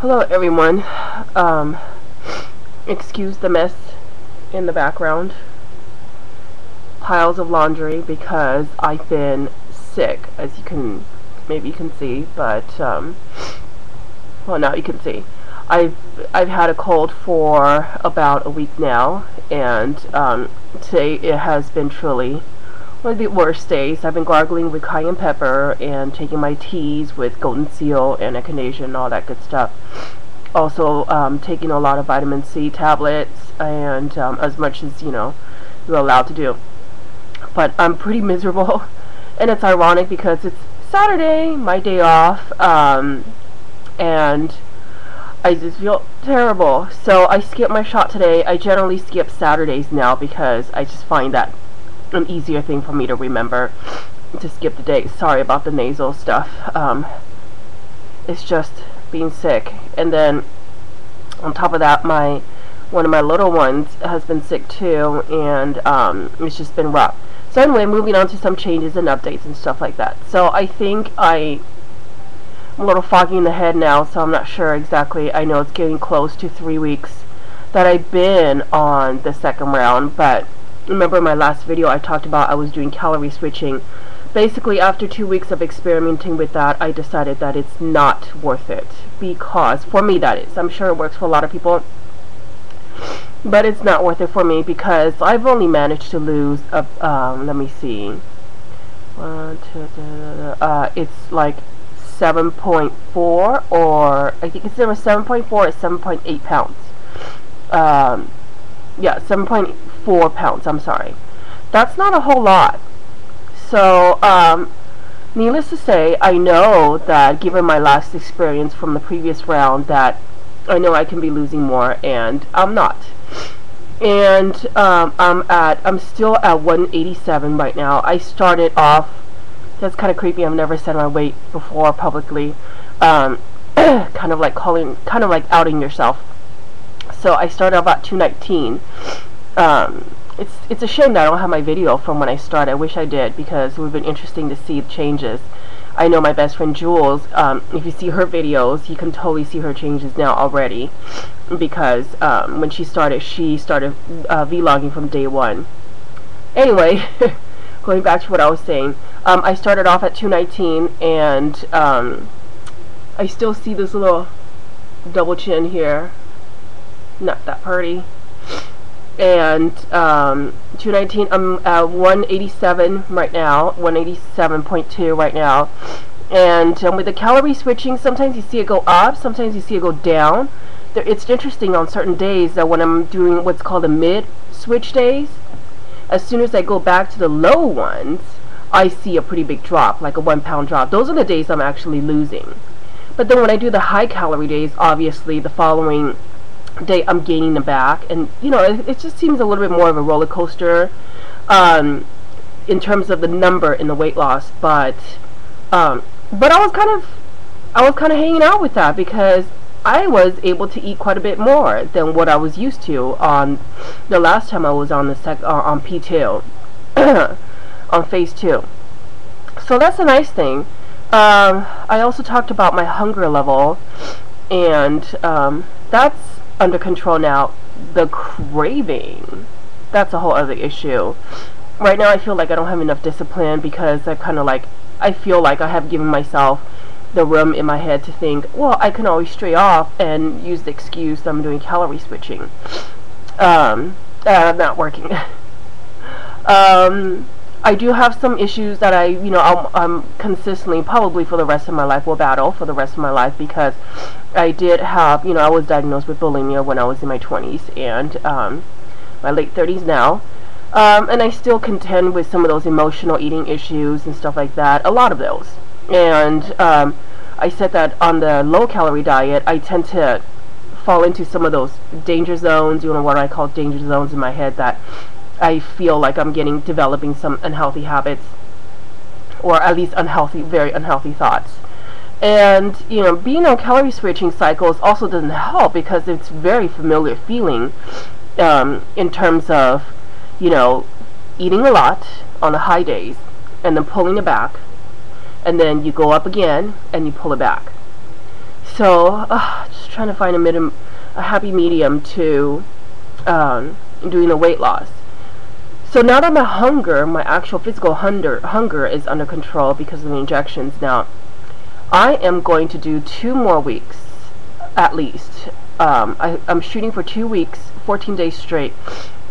Hello everyone. Excuse the mess in the background. Piles of laundry because I've been sick, as maybe you can see, but well, now you can see. I've had a cold for about a week now, and today it has been truly one of the worst days. I've been gargling with cayenne pepper and taking my teas with golden seal and echinacea and all that good stuff. Also taking a lot of vitamin C tablets and as much as you're allowed to do. But I'm pretty miserable, and it's ironic because it's Saturday, my day off, and I just feel terrible. So I skipped my shot today. I generally skip Saturdays now because I just find that an easier thing for me to remember to skip the day. Sorry about the nasal stuff. It's just being sick, and then on top of that, one of my little ones has been sick too, and it's just been rough. So anyway, moving on to some changes and updates and stuff like that. So I think I'm a little foggy in the head now, so I'm not sure exactly. I know it's getting close to 3 weeks that I've been on the second round, but remember in my last video I talked about I was doing calorie switching. Basically, after 2 weeks of experimenting with that, I decided that it's not worth it, because for me that is. I'm sure it works for a lot of people, but it's not worth it for me because I've only managed to lose let me see, it's like 7.4, or I think it's either 7.4 or 7.8 pounds. Yeah, 7.4 pounds, I'm sorry. That's not a whole lot. So, needless to say, I know that given my last experience from the previous round, that I know I can be losing more, and I'm not. And I'm still at 187 right now. I started off, that's kind of creepy, I've never said my weight before publicly, kind of like outing yourself. So I started off at 219. It's a shame that I don't have my video from when I started. I wish I did, because it would have been interesting to see the changes. I know my best friend Jules, if you see her videos, you can totally see her changes now already, because when she started vlogging from day one. Anyway, going back to what I was saying, I started off at 219, and I still see this little double chin here. Not that pretty. And 219, I'm at 187 right now, 187.2 right now. And with the calorie switching, sometimes you see it go up, sometimes you see it go down. It's interesting on certain days that when I'm doing what's called the mid-switch days, as soon as I go back to the low ones, I see a pretty big drop, like a 1 pound drop. Those are the days I'm actually losing. But then when I do the high calorie days, obviously the following day I'm gaining them back, and it just seems a little bit more of a roller coaster in terms of the number in the weight loss. But I was kind of hanging out with that because I was able to eat quite a bit more than what I was used to on the last time I was on the on P2 on phase 2. So that's a nice thing. I also talked about my hunger level, and that's under control now. The craving, that's a whole other issue. Right now I feel like I don't have enough discipline, because I feel like I have given myself the room in my head to think, well, I can always stray off and use the excuse that I'm doing calorie switching. Not working. I do have some issues that I'm consistently, probably for the rest of my life, will battle for the rest of my life, because I did have, I was diagnosed with bulimia when I was in my 20s and my late 30s now, and I still contend with some of those emotional eating issues and stuff like that, a lot of those. And I said that on the low-calorie diet, I tend to fall into some of those danger zones, what I call danger zones in my head, that I feel like I'm developing some unhealthy habits, or at least very unhealthy thoughts. And being on calorie switching cycles also doesn't help, because it's very familiar feeling in terms of eating a lot on the high days and then pulling it back, and then you go up again and you pull it back. So just trying to find a happy medium to doing the weight loss. So now that my actual physical hunger is under control because of the injections, now I am going to do 2 more weeks at least. I'm shooting for 2 weeks, 14 days straight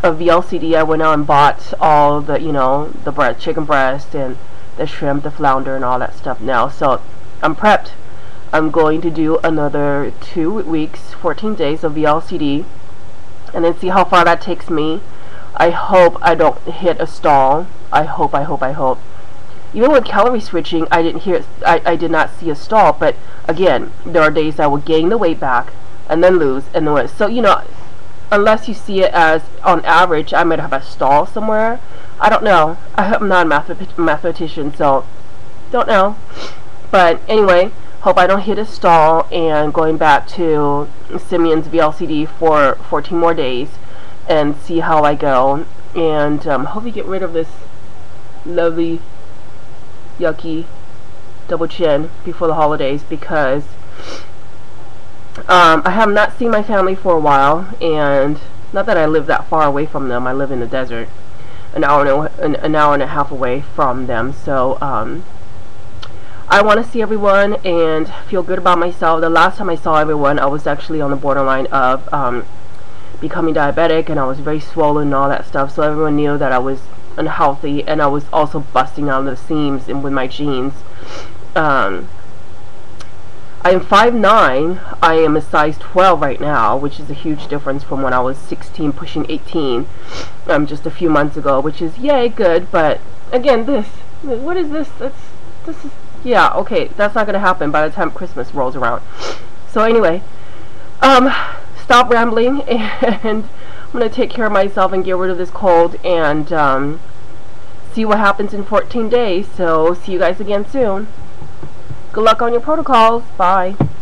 of VLCD. I went out and bought all the, the chicken breast and the shrimp, the flounder, and all that stuff now. So I'm prepped. I'm going to do another 2 weeks, 14 days of VLCD, and then see how far that takes me. I hope I don't hit a stall. I hope. Even with calorie switching, I did not see a stall. But again, there are days I will gain the weight back and then lose and then so unless you see it as on average, I might have a stall somewhere. I don't know. I'm not a mathematician, so don't know. But anyway, hope I don't hit a stall, and going back to Simeon's VLCD for 14 more days and see how I go, and hope you get rid of this lovely yucky double chin before the holidays, because I have not seen my family for a while, and not that I live that far away from them. I live in the desert, an hour and a half away from them, so I want to see everyone and feel good about myself. The last time I saw everyone, I was actually on the borderline of becoming diabetic, and I was very swollen and all that stuff, so everyone knew that I was unhealthy, and I was also busting out of the seams with my jeans. I am 5'9". I am a size 12 right now, which is a huge difference from when I was 16 pushing 18 just a few months ago, which is yay good. But again, what is this? This is, yeah, okay, that's not gonna happen by the time Christmas rolls around. So anyway, stop rambling, and I'm gonna take care of myself and get rid of this cold, and see what happens in 14 days. So see you guys again soon. Good luck on your protocols. Bye.